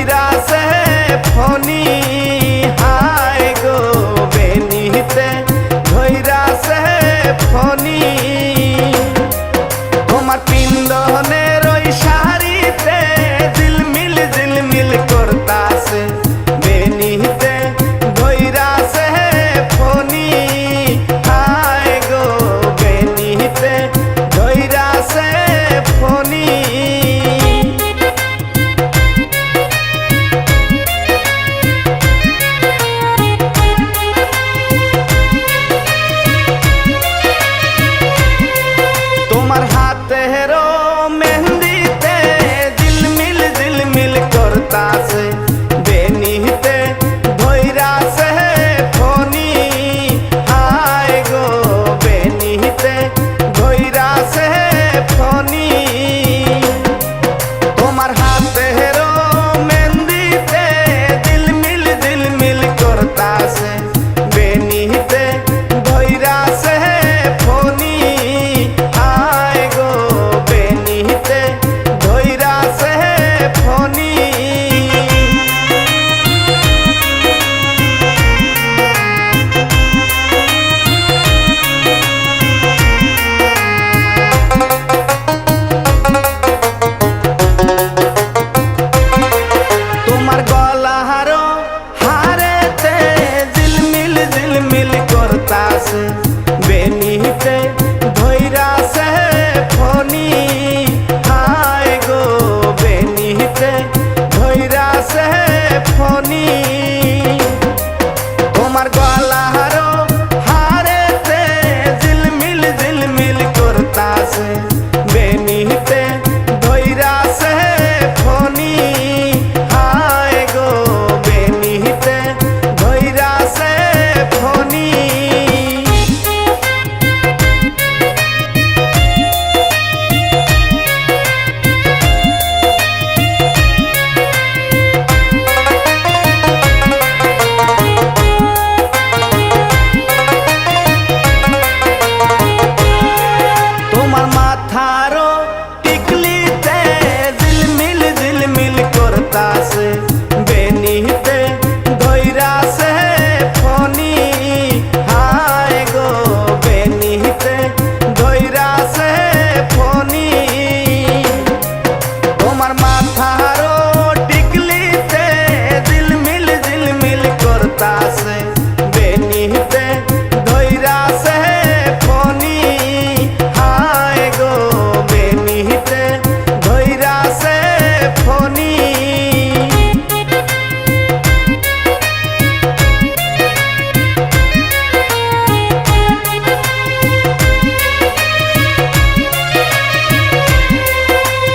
ধৈরা সে ফনি হায় গো বেনিতে ধৈরা সে ফনি তোমার পিন্দনের ওই শাড়িতে ঝিলমিল ঝিলমিল করতাছে বেনিতে ধৈরা সে ফনি হায় গো বেনিতে ধৈরা সে ফনি তোমার হাতেরও মেহেন্দিতে ঝিলমিল ঝিলমিল করতাছে বেনিতে ধৈরা সে ফনি হায় গো বেনিতে ধৈরা সে ফনি তোমার হাতেরও মেহেন্দিতে ঝিলমিল ঝিলমিল করতাছে বেনিতে ধৈরা সে ফনি হায় গো বেনিতে ধৈরা সে ফনি তোমার গলারও হারেতে ঝিলমিল ঝিলমিল করতাছে বেনিতে ধৈরা সে ফনি হায় গো বেনিতে ধৈরা সে ফনি তোমার গলারও হারেতে ঝিলমিল ঝিলমিল করতাছে বেনিতে ধৈরা সে ফনি হায় গো বেনিতে ধৈরা সে ফনি তোমার মাথারও টিকলিতে ঝিলমিল ঝিলমিল করতাছে বেনিতে ধৈরা সে ফনি হায় গো বেনিতে ধৈরা সে ফনি তোমার মাথারও টিকলিতে ঝিলমিল ঝিলমিল করতাছে বেনিতে ধৈরা সে ফনি হায় গো বেনিতে ধৈরা সে ফনি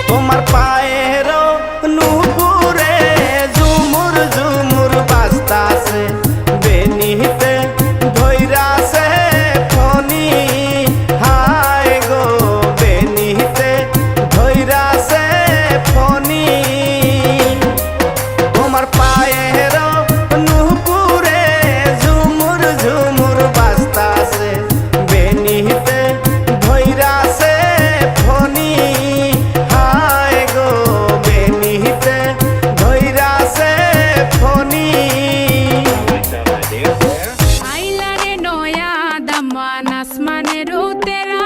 তোমার পায়েরও নুপুরে ঝুমুর ঝুমুর বাজতাছে বেনিতে ধৈরা সে ফনি হায় গো বেনিতে ধৈরা সে ফনি তোমার পায়েরও নুপুরে ঝুমুর ঝুমুর বাজতাছে বেনিতে ধৈরা সে ফনি হায় গো বেনিতে ধৈরা সে ফনি আইলারে নয়া দামান আসমানের উতেরা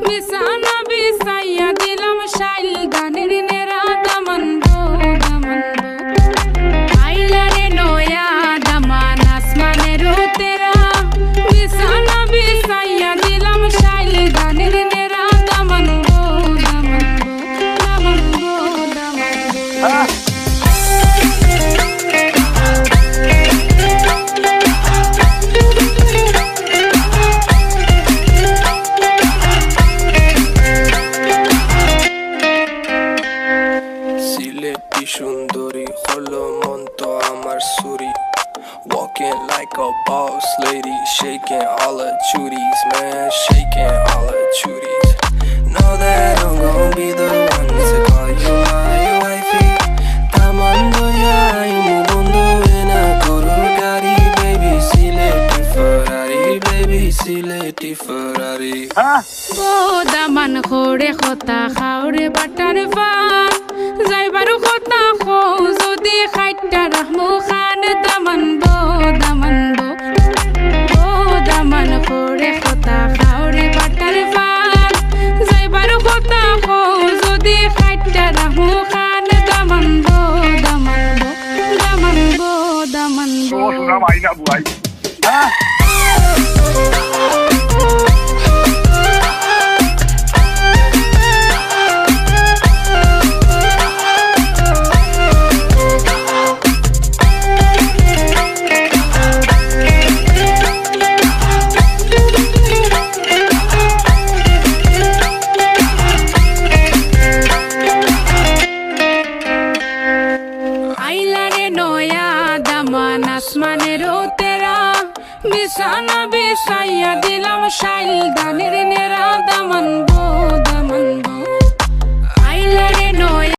বিছানা বিছাইয়া দিলাম শাইল গানের নেরা দামান গো দামান গো আইলারে নয়া দামান আসমানের উতেরা বিছানা বিছাইয়া দিলাম শাইল গানের নেরা দামান গো দামান গো দামান গো দামান গো সিলেটি সুন্দরী হলো মন তো আমার সুরি walking like a boss lady shaking all her chuties man shaking all her chuties know that I'm gonna be the one to call you my wifey tamando ya imu bondo ena korur gari baby sileti Ferrari O Daman খোড়ে খতা খাওরে butter fun যাইবারু খতা খো যদি খাইটা রহমু খান দামান বো দামান করে কথা খাওরে butter পান যাইবার কথা কো যদি খাইটা রহমু খান দামান বো শোনা ভাই না বুয়াই হ্যাঁ আইলারে নয়া দামান আসমানের তেরা বিছানা বিছাইয়া দিলাম শাইল দানের নেরা